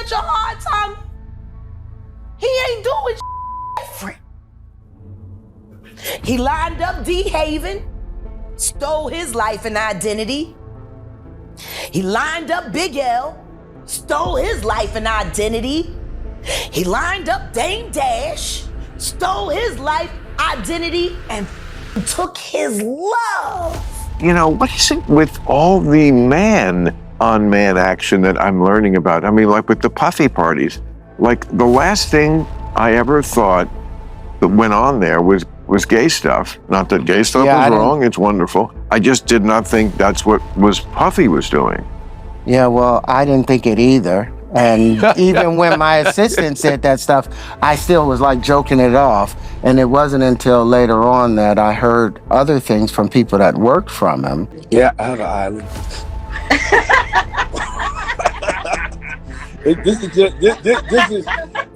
such a hard time. He ain't doing different. He lined up D. Haven, stole his life and identity. He lined up Big L, stole his life and identity. He lined up Dame Dash, stole his life, identity, and took his love. You know, what is it with all the man-on-man action that I'm learning about? I mean, like with the puffy parties, like the last thing I ever thought that went on there was gay stuff. Not that gay stuff was wrong, it's wonderful. I just did not think that's what Puffy was doing. Yeah, well, I didn't think it either. And even when my assistant said that stuff, I still was like joking it off. And it wasn't until later on that I heard other things from people that worked from him. Yeah, I have an island. This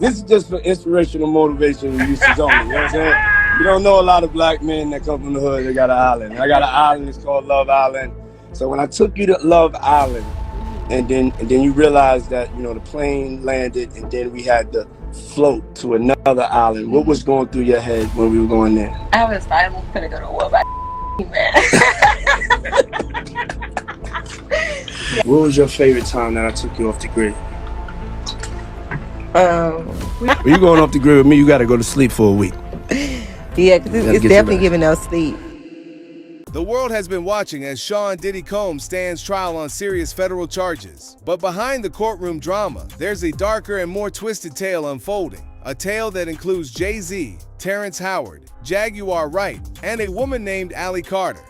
is just for inspirational motivation and uses only. You know what I'm saying? You don't know a lot of black men that come from the hood that got an island. I got an island, it's called Love Island. So when I took you to Love Island, and then you realize that, you know, the plane landed and then we had to float to another island. What was going through your head when we were going there? I was like, I'm gonna go to war by man. What was your favorite time that I took you off the grid? When you going off the grid with me, you gotta go to sleep for a week. Yeah, because it's definitely giving us sleep. The world has been watching as Sean Diddy Combs stands trial on serious federal charges. But behind the courtroom drama, there's a darker and more twisted tale unfolding. A tale that includes Jay-Z, Terrence Howard, Jaguar Wright, and a woman named Allie Carter.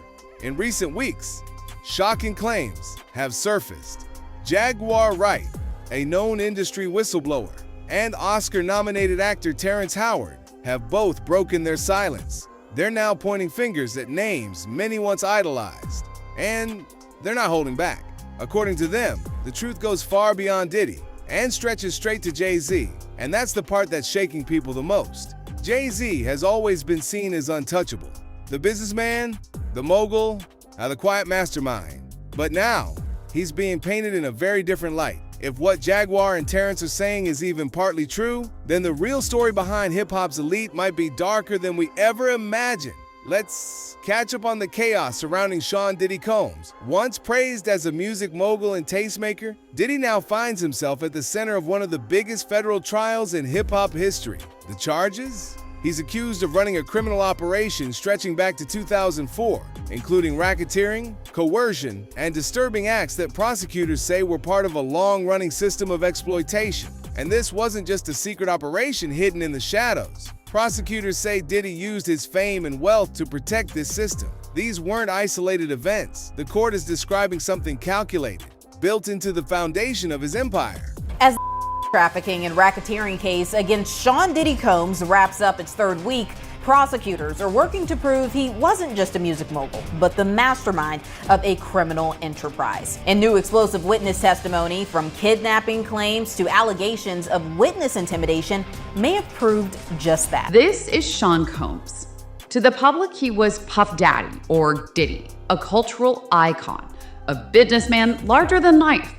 In recent weeks, shocking claims have surfaced. Jaguar Wright, a known industry whistleblower, and Oscar-nominated actor Terrence Howard have both broken their silence. They're now pointing fingers at names many once idolized, and they're not holding back. According to them, the truth goes far beyond Diddy and stretches straight to Jay-Z, and that's the part that's shaking people the most. Jay-Z has always been seen as untouchable, the businessman, the mogul, the quiet mastermind. But now, he's being painted in a very different light. If what Jaguar and Terrence are saying is even partly true, then the real story behind hip-hop's elite might be darker than we ever imagined. Let's catch up on the chaos surrounding Sean Diddy Combs. Once praised as a music mogul and tastemaker, Diddy now finds himself at the center of one of the biggest federal trials in hip-hop history. The charges? He's accused of running a criminal operation stretching back to 2004, including racketeering, coercion, and disturbing acts that prosecutors say were part of a long-running system of exploitation. And this wasn't just a secret operation hidden in the shadows. Prosecutors say Diddy used his fame and wealth to protect this system. These weren't isolated events. The court is describing something calculated, built into the foundation of his empire. As the trafficking and racketeering case against Sean Diddy Combs wraps up its third week, prosecutors are working to prove he wasn't just a music mogul, but the mastermind of a criminal enterprise. In new explosive witness testimony, from kidnapping claims to allegations of witness intimidation, may have proved just that. This is Sean Combs. To the public, he was Puff Daddy, or Diddy, a cultural icon, a businessman larger than life.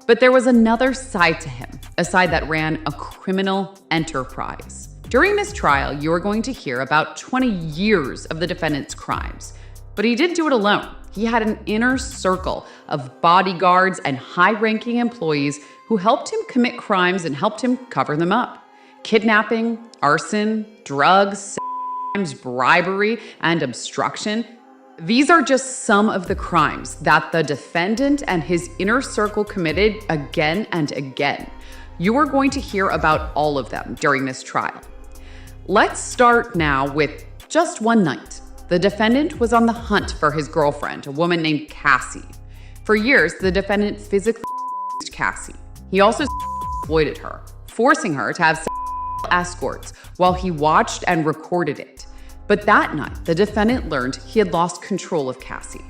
But there was another side to him, a side that ran a criminal enterprise. During this trial, you're going to hear about 20 years of the defendant's crimes. But he didn't do it alone. He had an inner circle of bodyguards and high-ranking employees who helped him commit crimes and helped him cover them up. Kidnapping, arson, drugs, sex crimes, bribery, and obstruction. These are just some of the crimes that the defendant and his inner circle committed again and again. You are going to hear about all of them during this trial. Let's start now with just one night. The defendant was on the hunt for his girlfriend, a woman named Cassie. For years, the defendant physically used Cassie. He also exploited her, forcing her to have escorts while he watched and recorded it. But that night, the defendant learned he had lost control of Cassie.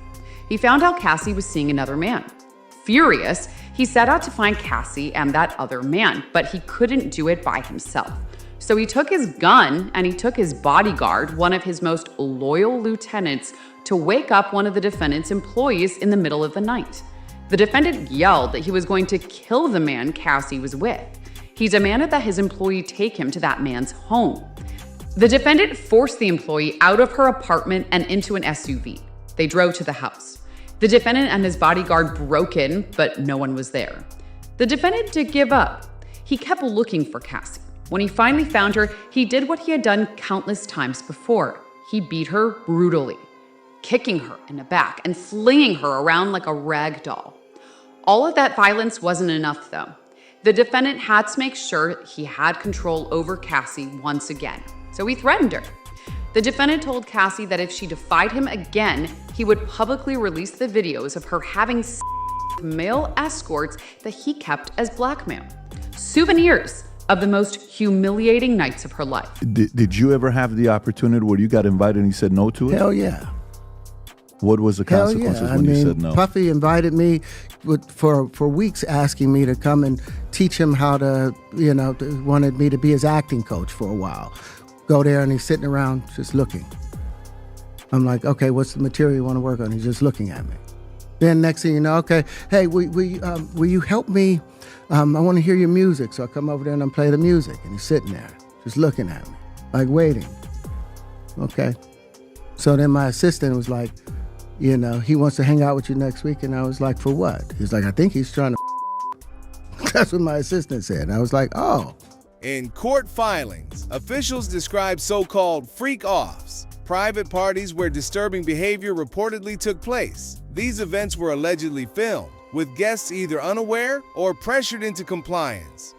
He found out Cassie was seeing another man. Furious, he set out to find Cassie and that other man, but he couldn't do it by himself. So he took his gun and he took his bodyguard, one of his most loyal lieutenants, to wake up one of the defendant's employees in the middle of the night. The defendant yelled that he was going to kill the man Cassie was with. He demanded that his employee take him to that man's home. The defendant forced the employee out of her apartment and into an SUV. They drove to the house. The defendant and his bodyguard broke in, but no one was there. The defendant did give up. He kept looking for Cassie. When he finally found her, he did what he had done countless times before. He beat her brutally, kicking her in the back and flinging her around like a rag doll. All of that violence wasn't enough, though. The defendant had to make sure he had control over Cassie once again, so he threatened her. The defendant told Cassie that if she defied him again, he would publicly release the videos of her having sex with male escorts that he kept as blackmail. Souvenirs of the most humiliating nights of her life. Did you ever have the opportunity where you got invited and you said no to it? Hell yeah. What was the consequences when you said no? Puffy invited me for weeks, asking me to come and teach him how to, wanted me to be his acting coach for a while. Go there and he's sitting around just looking. I'm like, okay, what's the material you want to work on? He's just looking at me. Then next thing you know, okay, hey, will you help me? I want to hear your music. So I come over there and I play the music. And he's sitting there just looking at me, like waiting. Okay. So then my assistant was like, he wants to hang out with you next week. And I was like, for what? He's like, I think he's trying to. That's what my assistant said. And I was like, oh. In court filings, officials describe so-called freak-offs, private parties where disturbing behavior reportedly took place. These events were allegedly filmed, with guests either unaware or pressured into compliance.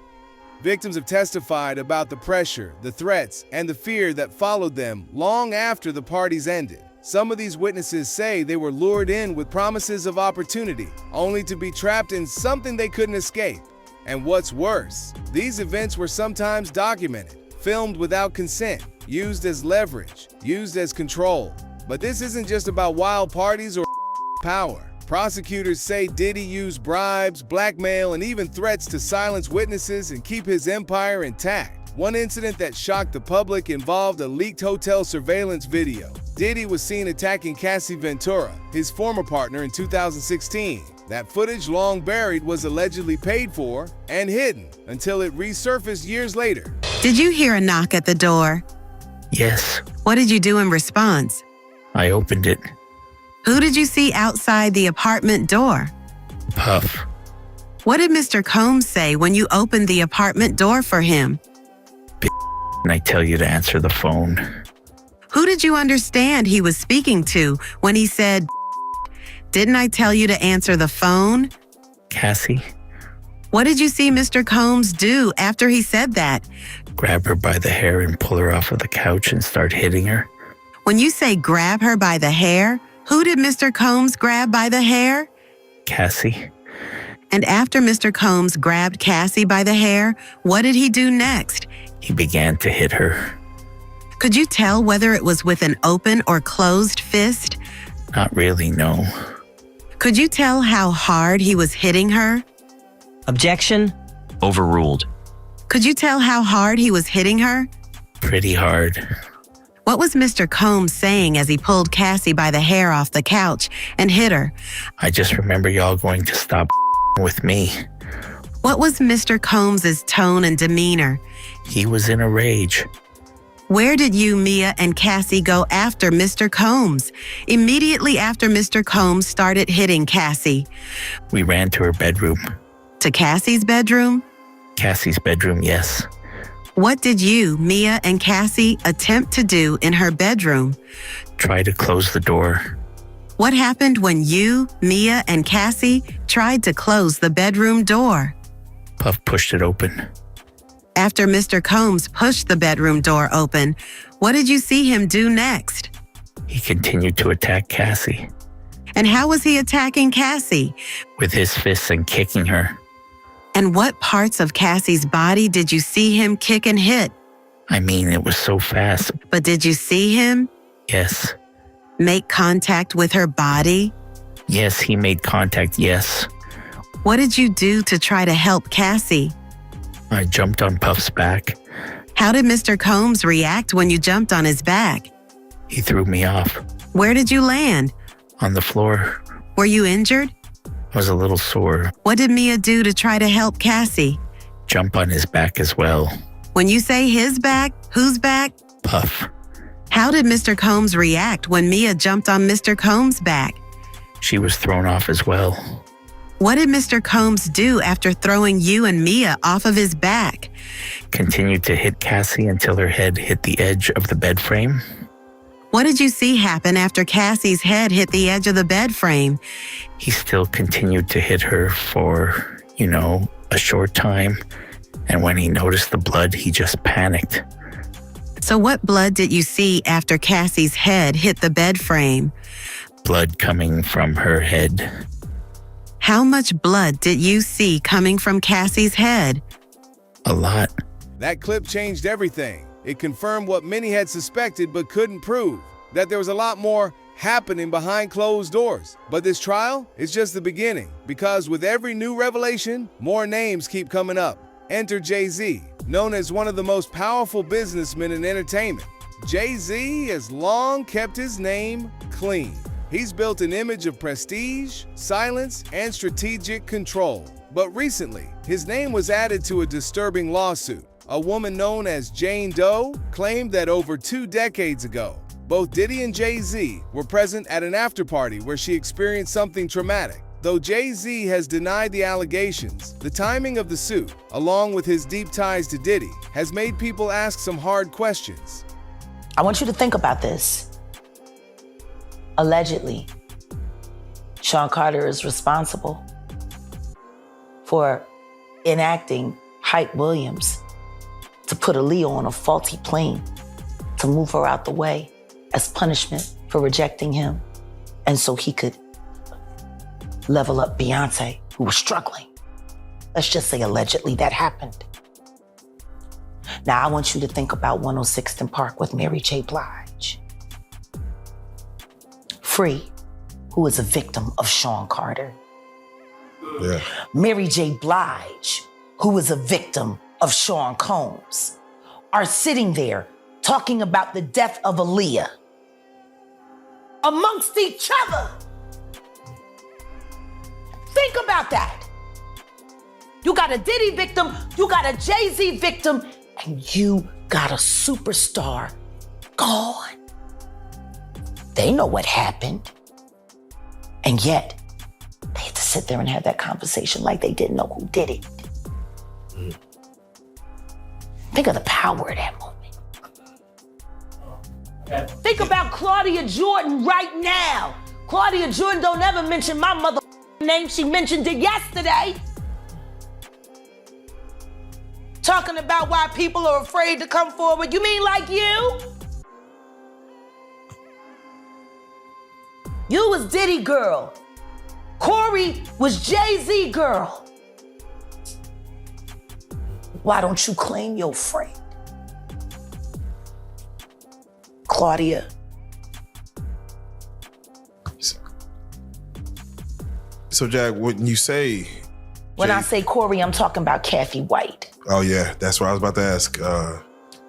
Victims have testified about the pressure, the threats, and the fear that followed them long after the parties ended. Some of these witnesses say they were lured in with promises of opportunity, only to be trapped in something they couldn't escape. And what's worse, these events were sometimes documented, filmed without consent, used as leverage, used as control. But this isn't just about wild parties or power. Prosecutors say Diddy used bribes, blackmail, and even threats to silence witnesses and keep his empire intact. One incident that shocked the public involved a leaked hotel surveillance video. Diddy was seen attacking Cassie Ventura, his former partner, in 2016. That footage, long buried, was allegedly paid for and hidden until it resurfaced years later. Did you hear a knock at the door? Yes. What did you do in response? I opened it. Who did you see outside the apartment door? Puff. What did Mr. Combs say when you opened the apartment door for him? And I tell you to answer the phone. Who did you understand he was speaking to when he said, didn't I tell you to answer the phone? Cassie. What did you see Mr. Combs do after he said that? Grab her by the hair and pull her off of the couch and start hitting her. When you say grab her by the hair, who did Mr. Combs grab by the hair? Cassie. And after Mr. Combs grabbed Cassie by the hair, what did he do next? He began to hit her. Could you tell whether it was with an open or closed fist? Not really, no. Could you tell how hard he was hitting her? Objection. Overruled. Could you tell how hard he was hitting her? Pretty hard. What was Mr. Combs saying as he pulled Cassie by the hair off the couch and hit her? I just remember y'all going to stop with me. What was Mr. Combs' tone and demeanor? He was in a rage. Where did you, Mia, and Cassie go after Mr. Combs? Immediately after Mr. Combs started hitting Cassie. We ran to her bedroom. To Cassie's bedroom? Cassie's bedroom, yes. What did you, Mia, and Cassie attempt to do in her bedroom? Try to close the door. What happened when you, Mia, and Cassie tried to close the bedroom door? Puff pushed it open. After Mr. Combs pushed the bedroom door open, what did you see him do next? He continued to attack Cassie. And how was he attacking Cassie? With his fists and kicking her. And what parts of Cassie's body did you see him kick and hit? I mean, it was so fast. But did you see him? Yes. Make contact with her body? Yes, he made contact, yes. What did you do to try to help Cassie? I jumped on Puff's back. How did Mr. Combs react when you jumped on his back? He threw me off. Where did you land? On the floor. Were you injured? I was a little sore. What did Mia do to try to help Cassie? jump on his back as well. When you say his back, whose back? Puff. How did Mr. Combs react when Mia jumped on Mr. Combs' back? She was thrown off as well. What did Mr. Combs do after throwing you and Mia off of his back? Continued to hit Cassie until her head hit the edge of the bed frame. What did you see happen after Cassie's head hit the edge of the bed frame? He still continued to hit her for, a short time. And when he noticed the blood, he just panicked. So what blood did you see after Cassie's head hit the bed frame? Blood coming from her head. How much blood did you see coming from Cassie's head? A lot. That clip changed everything. It confirmed what many had suspected but couldn't prove, that there was a lot more happening behind closed doors. But this trial is just the beginning, because with every new revelation, more names keep coming up. Enter Jay-Z, known as one of the most powerful businessmen in entertainment. Jay-Z has long kept his name clean. He's built an image of prestige, silence, and strategic control. But recently, his name was added to a disturbing lawsuit. A woman known as Jane Doe claimed that over 2 decades ago, both Diddy and Jay-Z were present at an after-party where she experienced something traumatic. Though Jay-Z has denied the allegations, the timing of the suit, along with his deep ties to Diddy, has made people ask some hard questions. I want you to think about this. Allegedly, Sean Carter is responsible for enacting Hype Williams to put Aaliyah on a faulty plane to move her out the way as punishment for rejecting him, and so he could level up Beyonce, who was struggling. Let's just say allegedly that happened. Now I want you to think about 106th and Park with Mary J. Blige. Free, who is a victim of Sean Carter. Yeah. Mary J. Blige, who is a victim of Sean Combs, are sitting there talking about the death of Aaliyah amongst each other. Think about that. You got a Diddy victim, you got a Jay-Z victim, and you got a superstar gone. They know what happened. And yet, they had to sit there and have that conversation like they didn't know who did it. Think of the power of that moment. Think about Claudia Jordan right now. Claudia Jordan don't ever mention my mother name. She mentioned it yesterday. Talking about why people are afraid to come forward. You mean like you? You was Diddy girl. Corey was Jay-Z girl. Why don't you claim your friend? Claudia. So, Jag, when you say... When I say Corey, I'm talking about Kathy White. Oh, yeah. That's what I was about to ask.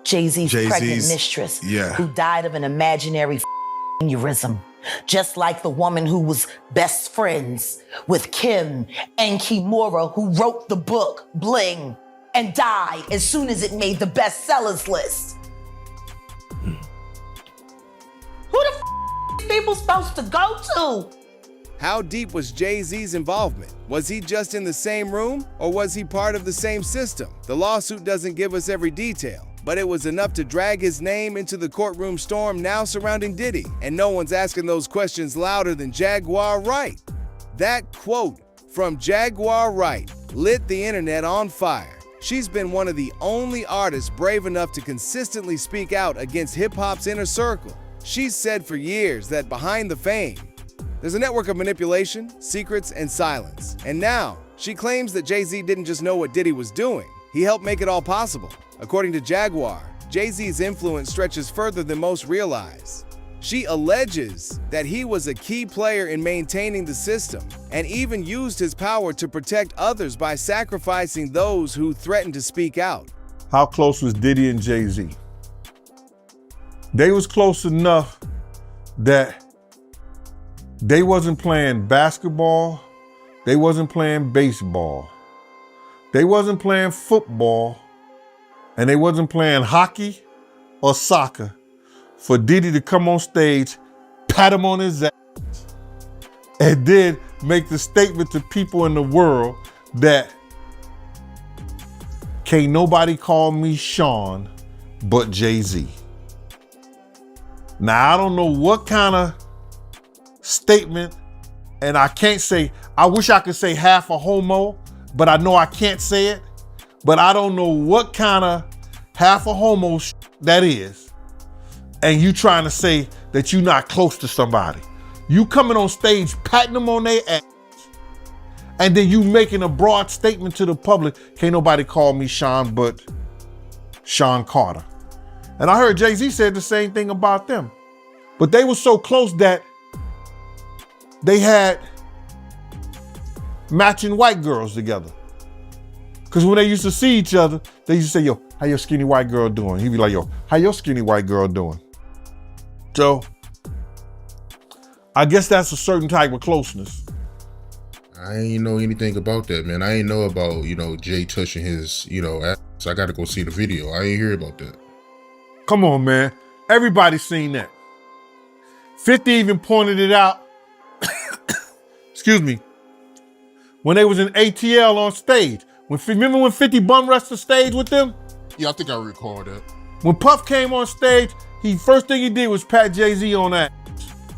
Jay-Z's pregnant mistress, yeah, who died of an imaginary aneurysm. Just like the woman who was best friends with Kim and Kimura, who wrote the book Bling and died as soon as it made the bestsellers list. Who the these people supposed to go to? How deep was Jay-Z's involvement? Was he just in the same room, or was he part of the same system? The lawsuit doesn't give us every detail, but it was enough to drag his name into the courtroom storm now surrounding Diddy, and no one's asking those questions louder than Jaguar Wright. That quote from Jaguar Wright lit the internet on fire. She's been one of the only artists brave enough to consistently speak out against hip-hop's inner circle. She's said for years that behind the fame, there's a network of manipulation, secrets, and silence. And now, she claims that Jay-Z didn't just know what Diddy was doing, he helped make it all possible. According to Jaguar, Jay-Z's influence stretches further than most realize. She alleges that he was a key player in maintaining the system and even used his power to protect others by sacrificing those who threatened to speak out. How close was Diddy and Jay-Z? They was close enough that they wasn't playing basketball, they wasn't playing baseball. They wasn't playing football and they wasn't playing hockey or soccer for Diddy to come on stage, pat him on his ass, and then make the statement to people in the world that can't nobody call me Sean but Jay-Z. Now, I don't know what kind of statement, and I can't say, I wish I could say half a homo, but I know I can't say it. But I don't know what kind of half a homo that is. And you trying to say that you're not close to somebody. You coming on stage, patting them on their ass, and then you making a broad statement to the public, can't nobody call me Sean but Sean Carter. And I heard Jay-Z said the same thing about them. But they were so close that they had matching white girls together. Because when they used to see each other, they used to say, yo, how your skinny white girl doing? He'd be like, yo, how your skinny white girl doing? So, I guess that's a certain type of closeness. I ain't know anything about that, man. I ain't know about, Jay touching his, ass. I got to go see the video. I ain't hear about that. Come on, man. Everybody's seen that. 50 even pointed it out. Excuse me. When they was in ATL on stage. Remember when 50 bum rushed the stage with them? Yeah, I think I recall that. When Puff came on stage, first thing he did was pat Jay-Z on that.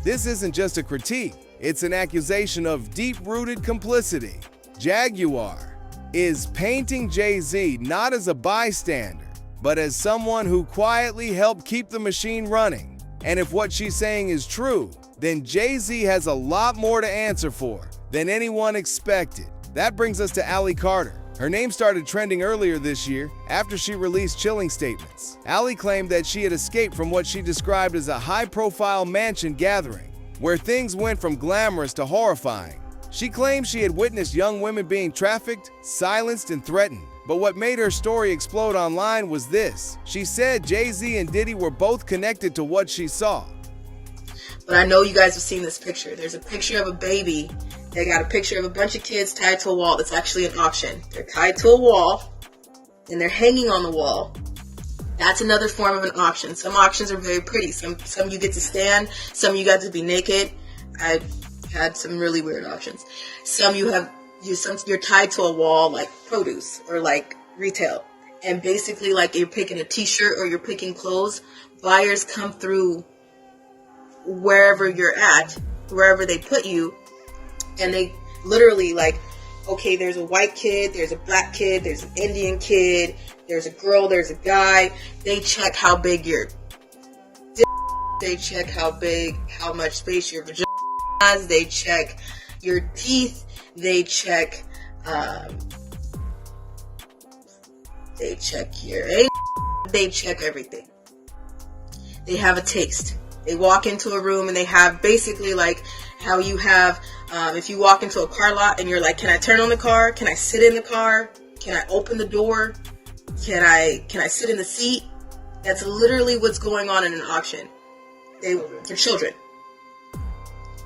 This isn't just a critique. It's an accusation of deep-rooted complicity. Jaguar is painting Jay-Z not as a bystander, but as someone who quietly helped keep the machine running. And if what she's saying is true, then Jay-Z has a lot more to answer for than anyone expected. That brings us to Allie Carter. Her name started trending earlier this year after she released chilling statements. Allie claimed that she had escaped from what she described as a high-profile mansion gathering, where things went from glamorous to horrifying. She claimed she had witnessed young women being trafficked, silenced, and threatened. But what made her story explode online was this. She said Jay-Z and Diddy were both connected to what she saw. But I know you guys have seen this picture. There's a picture of a baby. They got a picture of a bunch of kids tied to a wall. That's actually an auction. They're tied to a wall, and they're hanging on the wall. That's another form of an auction. Some auctions are very pretty. Some you get to stand. Some you got to be naked. I've had some really weird auctions. Some you're tied to a wall like produce or like retail. And basically like you're picking a t-shirt or you're picking clothes. Buyers come through wherever you're at, wherever they put you, and they literally like, okay, there's a white kid, there's a black kid, there's an Indian kid, there's a girl, there's a guy. They check how big your dick, they check how much space your vagina has, they check your teeth, they check your age, they check everything. They have a taste. They walk into a room and they have basically like how you have, if you walk into a car lot and you're like, can I turn on the car? Can I sit in the car? Can I open the door? Can I sit in the seat? That's literally what's going on in an auction. For children.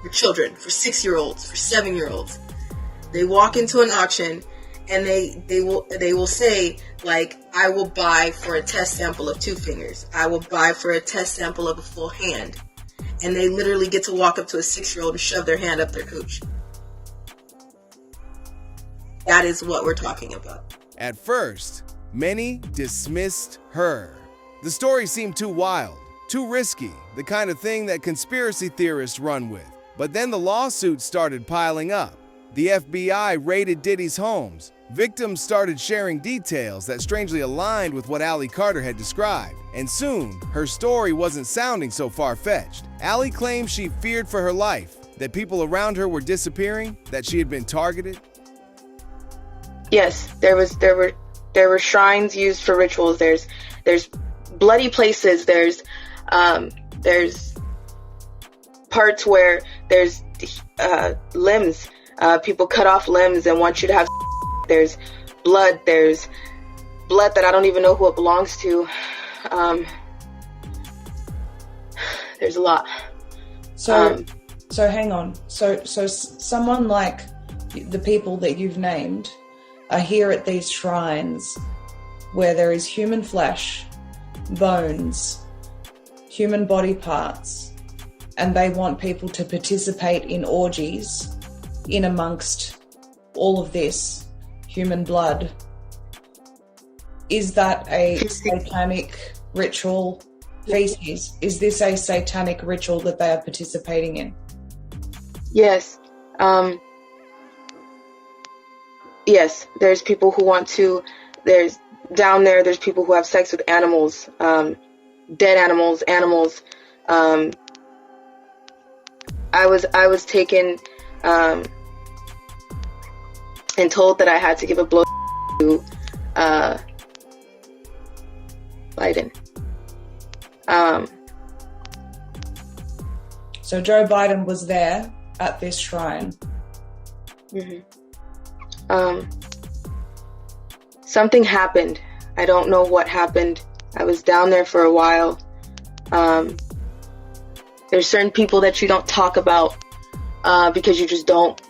For 6-year-olds, for 7-year-olds. They walk into an auction and they will say like, I will buy for a test sample of 2 fingers. I will buy for a test sample of a full hand. And they literally get to walk up to a 6-year-old and shove their hand up their cooch. That is what we're talking about. At first, many dismissed her. The story seemed too wild, too risky, the kind of thing that conspiracy theorists run with. But then the lawsuits started piling up. The FBI raided Diddy's homes. Victims started sharing details that strangely aligned with what Allie Carter had described. And soon, her story wasn't sounding so far-fetched. Allie claimed she feared for her life, that people around her were disappearing, that she had been targeted. Yes, there were shrines used for rituals. There's bloody places. There's parts where there's limbs. People cut off limbs and want you to have. There's blood that I don't even know who it belongs to. There's a lot. So hang on. So someone like the people that you've named, are here at these shrines where there is human flesh, bones, human body parts, and they want people to participate in orgies in amongst all of this human blood. Is that a satanic ritual feces? Is this a satanic ritual that they are participating in? Yes. Yes, there's people who want to, there's people who have sex with animals, dead animals. I was taken and told that I had to give a blow to Biden. So Joe Biden was there at this shrine. Something happened. I don't know what happened. I was down there for a while. There's certain people that you don't talk about because you just don't.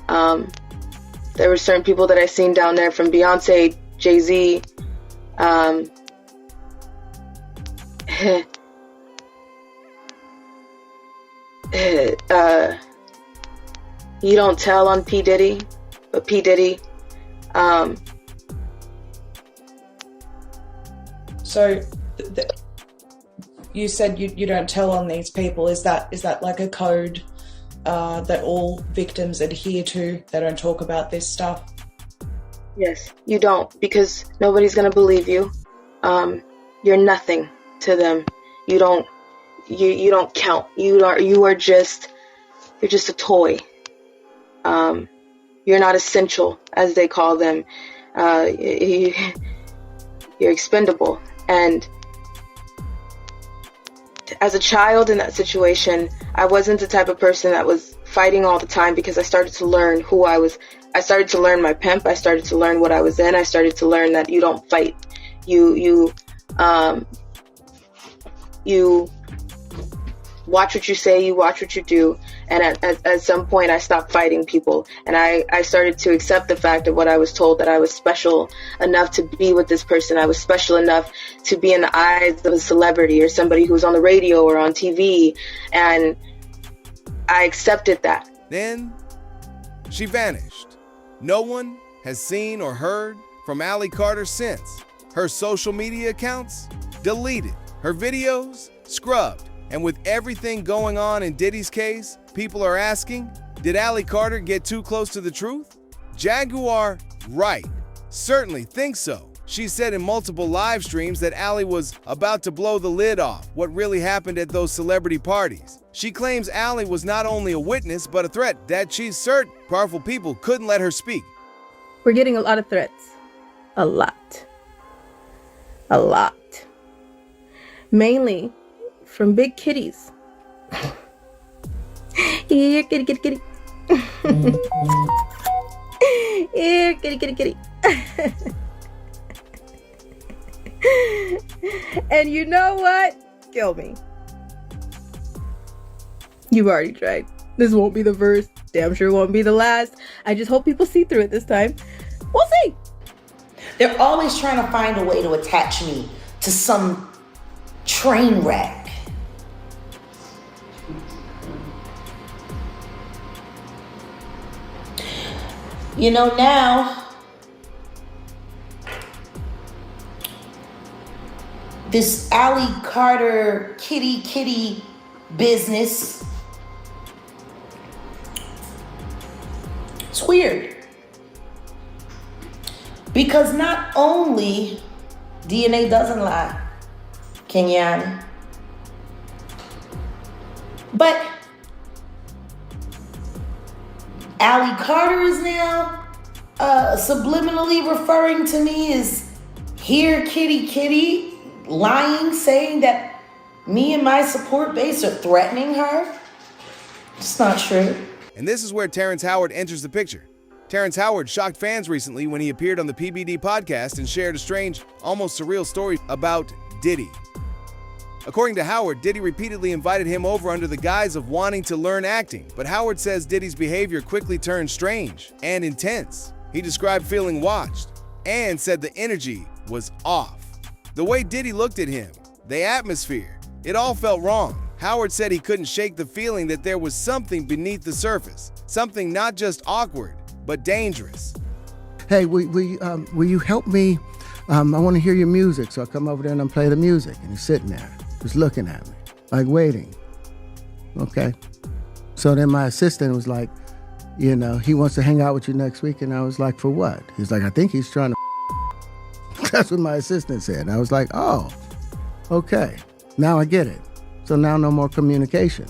There were certain people that I seen down there, from Beyonce, Jay-Z. You don't tell on P. Diddy, but P. Diddy. So you said you don't tell on these people. Is that like a code that all victims adhere to? They don't talk about this stuff? Yes, you don't, because nobody's gonna believe you. You're nothing to them. You don't count. You're just a toy. You're not essential, as they call them. You're expendable. And as a child in that situation, I wasn't the type of person that was fighting all the time, because I started to learn who I was. I started to learn my pimp. I started to learn what I was in. I started to learn that you don't fight. You watch what you say, you watch what you do. And at some point I stopped fighting people, and I started to accept the fact of what I was told, that I was special enough to be with this person. I was special enough to be in the eyes of a celebrity or somebody who's on the radio or on TV, and I accepted that. Then she vanished. No one has seen or heard from Allie Carter since. Her social media accounts deleted, her videos scrubbed. And with everything going on in Diddy's case, people are asking, did Allie Carter get too close to the truth? Jaguar Wright certainly thinks so. She said in multiple live streams that Allie was about to blow the lid off what really happened at those celebrity parties. She claims Allie was not only a witness, but a threat that she's certain powerful people couldn't let her speak. We're getting a lot of threats. A lot. Mainly from big kitties. Here, kitty, kitty, kitty. Here, kitty, kitty, kitty. And you know what? Kill me. You've already tried. This won't be the first. Damn sure won't be the last. I just hope people see through it this time. We'll see. They're always trying to find a way to attach me to some train wreck. You know, now this Allie Carter kitty business, it's weird, because not only DNA doesn't lie, Kenyan, but Allie Carter is now subliminally referring to me as here, kitty, kitty, lying, saying that me and my support base are threatening her. It's not true. And this is where Terrence Howard enters the picture. Terrence Howard shocked fans recently when he appeared on the PBD podcast and shared a strange, almost surreal story about Diddy. According to Howard, Diddy repeatedly invited him over under the guise of wanting to learn acting, but Howard says Diddy's behavior quickly turned strange and intense. He described feeling watched and said the energy was off. The way Diddy looked at him, the atmosphere, it all felt wrong. Howard said he couldn't shake the feeling that there was something beneath the surface, something not just awkward, but dangerous. Hey, will you help me? I want to hear your music, so I come over there and I play the music. And he's sitting there, just looking at me, like waiting. Okay. So then my assistant was like, you know, he wants to hang out with you next week. And I was like, for what? He's like, I think he's trying to. That's what my assistant said. And I was like, oh, okay. Now I get it. So now no more communication.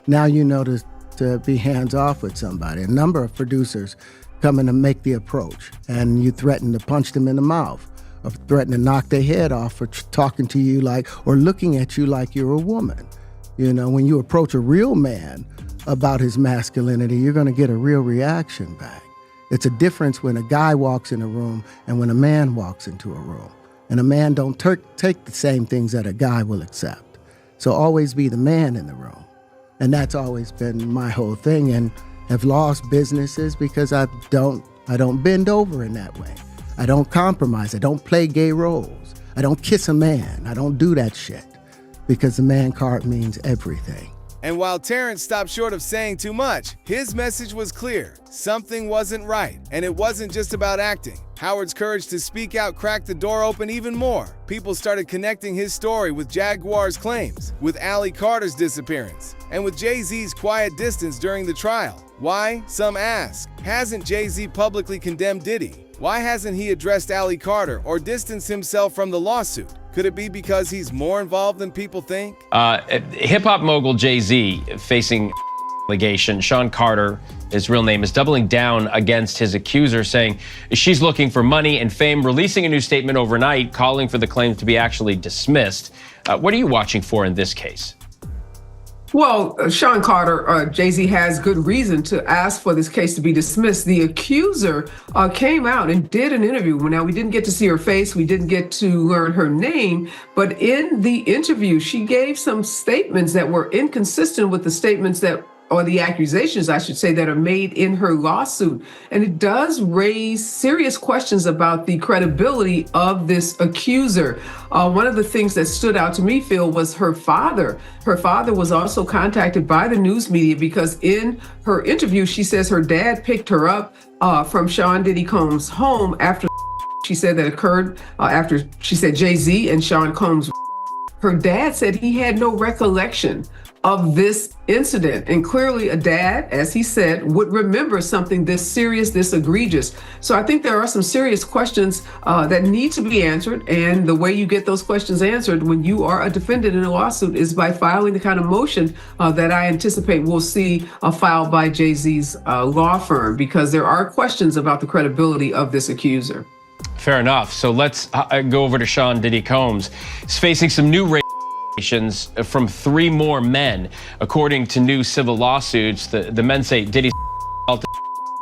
Now you know to be hands off with somebody. A number of producers come in and make the approach, and you threaten to punch them in the mouth or threaten to knock their head off for talking to you like, or looking at you like you're a woman. You know, when you approach a real man about his masculinity, you're going to get a real reaction back. It's a difference when a guy walks in a room and when a man walks into a room. And a man don't take the same things that a guy will accept. So always be the man in the room. And that's always been my whole thing, and have lost businesses because I don't bend over in that way. I don't compromise. I don't play gay roles. I don't kiss a man. I don't do that shit because the man card means everything. And while Terrence stopped short of saying too much, his message was clear. Something wasn't right, and it wasn't just about acting. Howard's courage to speak out cracked the door open even more. People started connecting his story with Jaguar's claims, with Ali Carter's disappearance, and with Jay-Z's quiet distance during the trial. Why? Some ask. Hasn't Jay-Z publicly condemned Diddy? Why hasn't he addressed Ali Carter or distanced himself from the lawsuit? Could it be because he's more involved than people think? Hip-hop mogul Jay-Z facing allegation. Sean Carter, his real name, is doubling down against his accuser, saying she's looking for money and fame, releasing a new statement overnight, calling for the claims to be actually dismissed. What are you watching for in this case? Well, Sean Carter, Jay-Z has good reason to ask for this case to be dismissed. The accuser came out and did an interview. Now, we didn't get to see her face. We didn't get to learn her name. But in the interview, she gave some statements that were inconsistent with the statements or the accusations, I should say, that are made in her lawsuit. And it does raise serious questions about the credibility of this accuser. One of the things that stood out to me, Phil, was her father. Her father was also contacted by the news media because in her interview, she says her dad picked her up from Sean Diddy Combs' home after she said that occurred after she said Jay-Z and Sean Combs. Her dad said he had no recollection of this incident. And clearly a dad, as he said, would remember something this serious, this egregious. So I think there are some serious questions that need to be answered. And the way you get those questions answered when you are a defendant in a lawsuit is by filing the kind of motion that I anticipate we'll see filed by Jay-Z's law firm, because there are questions about the credibility of this accuser. Fair enough. So let's go over to Sean Diddy Combs. He's facing some new from 3 more men. According to new civil lawsuits, the men say Diddy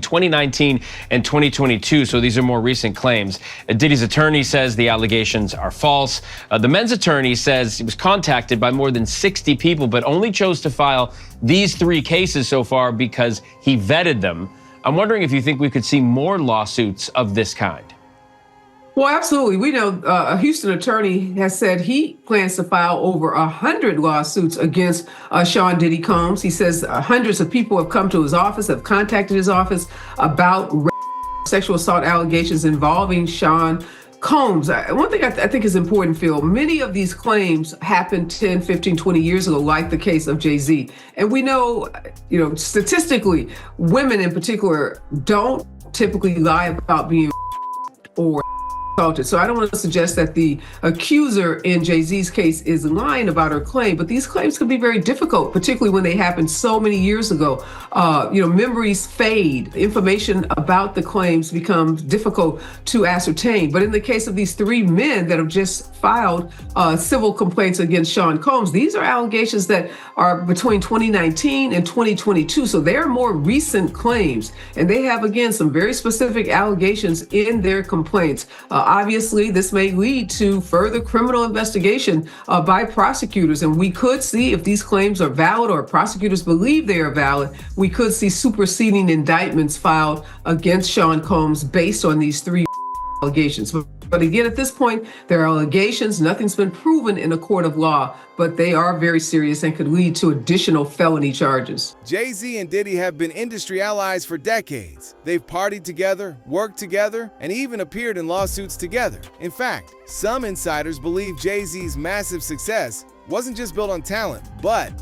2019 and 2022, so these are more recent claims. Diddy's attorney says the allegations are false. The men's attorney says he was contacted by more than 60 people, but only chose to file these 3 cases so far because he vetted them. I'm wondering if you think we could see more lawsuits of this kind. Well, absolutely. We know a Houston attorney has said he plans to file over 100 lawsuits against Sean Diddy Combs. He says hundreds of people have come to his office, have contacted his office about sexual assault allegations involving Sean Combs. One thing I think is important, Phil, many of these claims happened 10, 15, 20 years ago, like the case of Jay-Z. And we know, statistically, women in particular don't typically lie about being or assaulted. So I don't want to suggest that the accuser in Jay-Z's case is lying about her claim, but these claims can be very difficult, particularly when they happened so many years ago. Memories fade. Information about the claims becomes difficult to ascertain. But in the case of these 3 men that have just filed civil complaints against Sean Combs, these are allegations that are between 2019 and 2022. So they are more recent claims. And they have, again, some very specific allegations in their complaints. Obviously, this may lead to further criminal investigation by prosecutors. And we could see, if these claims are valid or prosecutors believe they are valid, we could see superseding indictments filed against Sean Combs based on these 3 allegations. But again, at this point, there are allegations. Nothing's been proven in a court of law, but they are very serious and could lead to additional felony charges. Jay-Z and Diddy have been industry allies for decades. They've partied together, worked together, and even appeared in lawsuits together. In fact, some insiders believe Jay-Z's massive success wasn't just built on talent, but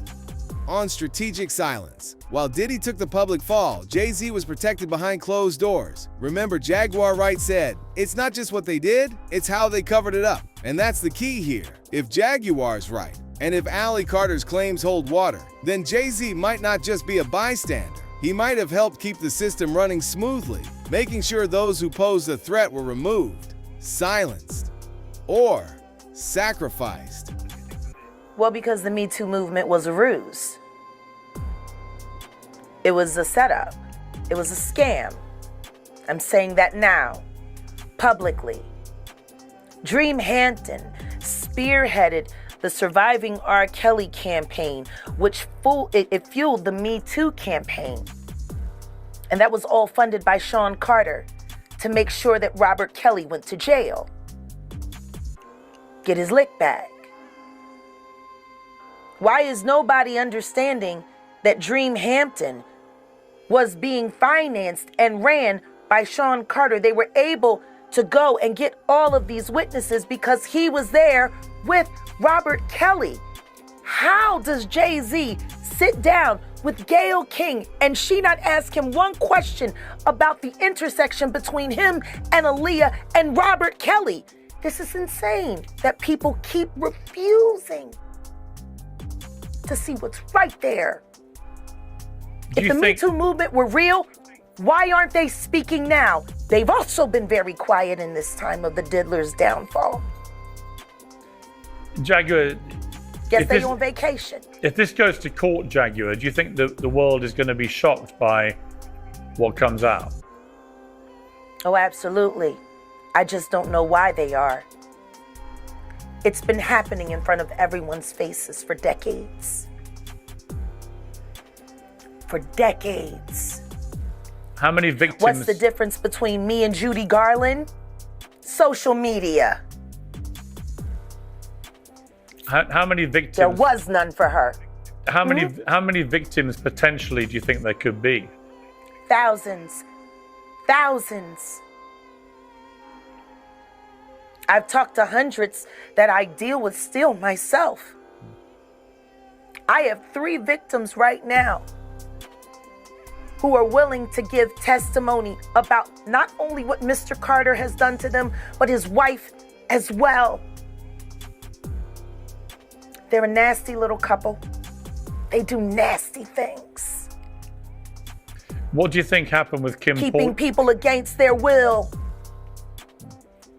on strategic silence. While Diddy took the public fall, Jay-Z was protected behind closed doors. Remember, Jaguar Wright said, "It's not just what they did, it's how they covered it up." And that's the key here. If Jaguar's right, and if Ally Carter's claims hold water, then Jay-Z might not just be a bystander. He might have helped keep the system running smoothly, making sure those who posed a threat were removed, silenced, or sacrificed. Well, because the Me Too movement was a ruse. It was a setup. It was a scam. I'm saying that now, publicly. Dream Hampton spearheaded the Surviving R. Kelly campaign, which fueled the Me Too campaign. And that was all funded by Sean Carter to make sure that Robert Kelly went to jail. Get his lick back. Why is nobody understanding that Dream Hampton was being financed and ran by Sean Carter? They were able to go and get all of these witnesses because he was there with Robert Kelly. How does Jay-Z sit down with Gayle King and she not ask him one question about the intersection between him and Aaliyah and Robert Kelly? This is insane that people keep refusing to see what's right there. If the Me Too movement were real, why aren't they speaking now? They've also been very quiet in this time of the diddler's downfall. Jaguar, Guess they're on vacation. If this goes to court, Jaguar, do you think that the world is going to be shocked by what comes out? Oh, absolutely. I just don't know why they are. It's been happening in front of everyone's faces for decades. For decades. How many victims? What's the difference between me and Judy Garland? Social media. How many victims? There was none for her. How many victims potentially do you think there could be? Thousands. Thousands. I've talked to hundreds that I deal with still myself. I have 3 victims right now who are willing to give testimony about not only what Mr. Carter has done to them, but his wife as well. They're a nasty little couple. They do nasty things. What do you think happened with Kim Porter? Keeping people against their will.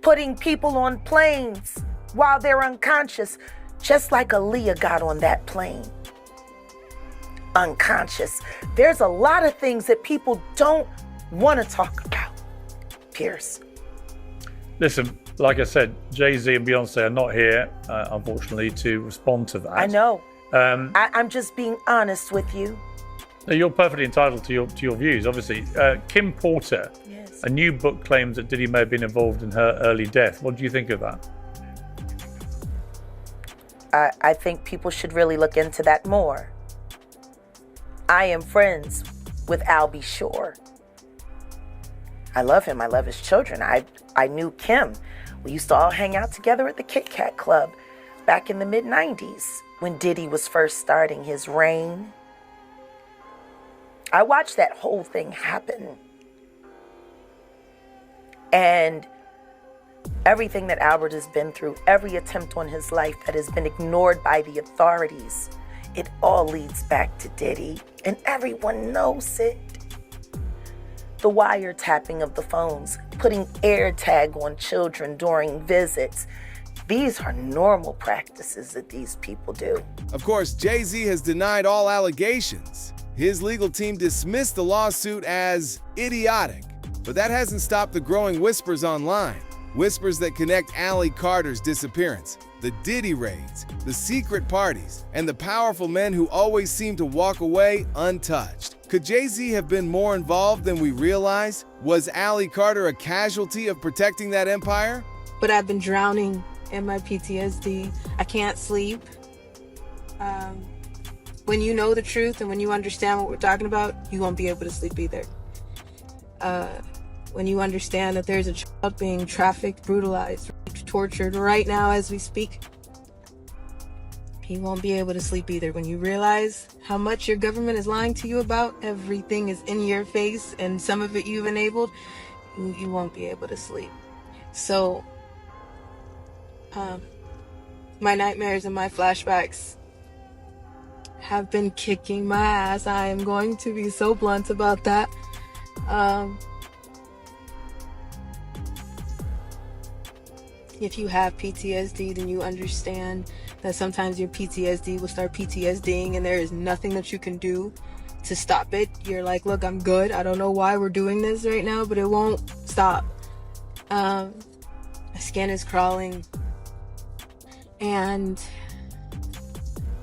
Putting people on planes while they're unconscious, just like Aaliyah got on that plane. Unconscious. There's a lot of things that people don't want to talk about, Pierce. Listen, like I said, Jay-Z and Beyonce are not here, unfortunately, to respond to that. I know. I'm just being honest with you. You're perfectly entitled to your views, obviously. Kim Porter, a new book claims that Diddy may have been involved in her early death. What do you think of that? I think people should really look into that more. I am friends with Albie Shore. I love him. I love his children. I knew Kim. We used to all hang out together at the Kit Kat Club back in the mid-90s when Diddy was first starting his reign. I watched that whole thing happen. And everything that Albert has been through, every attempt on his life that has been ignored by the authorities, it all leads back to Diddy. And everyone knows it. The wiretapping of the phones, putting AirTag on children during visits. These are normal practices that these people do. Of course, Jay-Z has denied all allegations. His legal team dismissed the lawsuit as idiotic, but that hasn't stopped the growing whispers online. whispers that connect Allie Carter's disappearance, the Diddy raids, the secret parties, and the powerful men who always seem to walk away untouched. Could Jay-Z have been more involved than we realize? Was Allie Carter a casualty of protecting that empire? But I've been drowning in my PTSD. I can't sleep. When you know the truth and when you understand what we're talking about, you won't be able to sleep either. When you understand that there's a child being trafficked, brutalized, tortured right now as we speak, you won't be able to sleep either. When you realize how much your government is lying to you about, everything is in your face and some of it you've enabled, you won't be able to sleep. So, my nightmares and my flashbacks have been kicking my ass. I am going to be so blunt about that. If you have PTSD, then you understand that sometimes your PTSD will start PTSDing and there is nothing that you can do to stop it. You're like, look, I'm good. I don't know why we're doing this right now, but it won't stop. My skin is crawling. And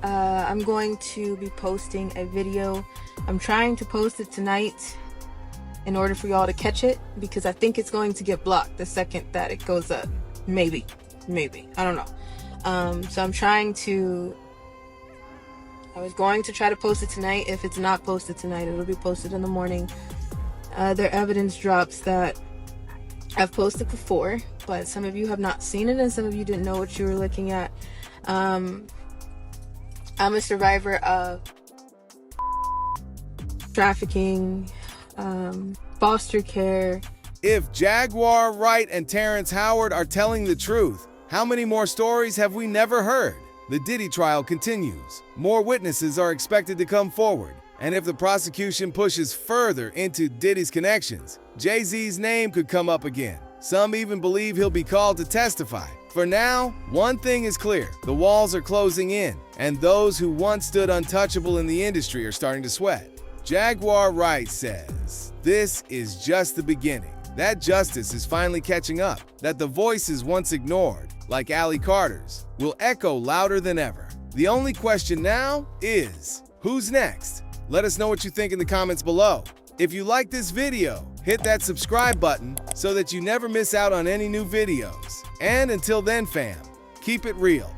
I'm going to be posting a video. I'm trying to post it tonight in order for y'all to catch it, because I think it's going to get blocked the second that it goes up. Maybe, I don't know. So I was going to try to post it tonight. If it's not posted tonight, it'll be posted in the morning. There are evidence drops that I've posted before, but some of you have not seen it and some of you didn't know what you were looking at. I'm a survivor of trafficking, foster care. If Jaguar Wright and Terrence Howard are telling the truth, how many more stories have we never heard? The Diddy trial continues. More witnesses are expected to come forward. And if the prosecution pushes further into Diddy's connections, Jay-Z's name could come up again. Some even believe he'll be called to testify. For now, one thing is clear. The walls are closing in, and those who once stood untouchable in the industry are starting to sweat. Jaguar Wright says, "This is just the beginning. That justice is finally catching up, that the voices once ignored, like Allie Carter's, will echo louder than ever. The only question now is, who's next?" Let us know what you think in the comments below. If you like this video, hit that subscribe button so that you never miss out on any new videos. And until then, fam, keep it real.